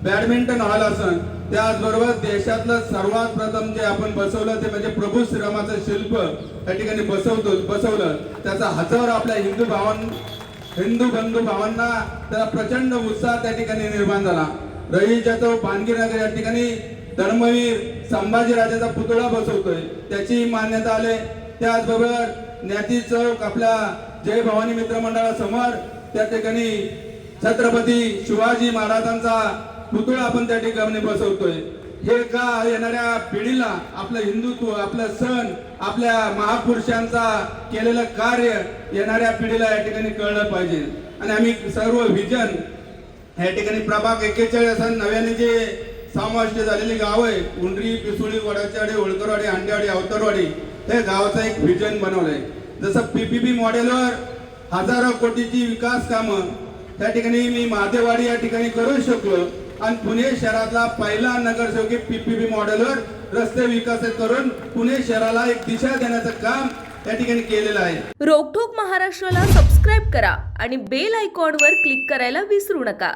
Badminton hall असन, त्याचबरोबर देशातलं सर्वात प्रथम जे आपण बसवलं ते म्हणजे प्रभू श्रीरामाचं शिल्प त्या ठिकाणी बसवलं. त्याचा हजारो आपल्या हिंदू बंधू भावांना त्याला प्रचंड उत्साह त्या ठिकाणी निर्माण झाला. रईच्या तो भानगीरनगर या ठिकाणी धर्मवीर संभाजीराजाचा पुतळा बसवतोय, त्याची मान्यता आले. त्याचबरोबर न्याती चौक आपल्या जय भवानी मित्र मंडळासमोर त्या ठिकाणी छत्रपती शिवाजी महाराजांचा पुतळा आपण त्या ठिकाणी बसवतोय. हे का येणाऱ्या पिढीला आपलं हिंदुत्व, आपलं सण, आपल्या महापुरुषांचा केलेलं कार्य येणाऱ्या पिढीला या ठिकाणी कळलं पाहिजे. आणि आम्ही सर्व व्हिजन या ठिकाणी प्रभाग 41 नव्याने जे समाविष्ट झालेली गाव आहे, उंडरी, पिसुळी, वडाचवाडी, होळकरवाडी, हांडेवाडी, अवतरवाडी, हे गावाचं एक व्हिजन बनवलंय. जसं पीपीपी मॉडेलवर हजारो कोटीची विकास कामं त्या ठिकाणी मी महादेवाडी या ठिकाणी करू शकलो आणि पुणे शहरातला पहिला नगरसेवक पीपीपी मॉडेलवर रस्ते विकसित करून पुणे शहराला एक दिशा देण्याचं काम त्या ठिकाणी केलेलं आहे. रोकठोक महाराष्ट्राला सबस्क्राईब करा आणि बेल आयकॉनवर क्लिक करायला विसरू नका.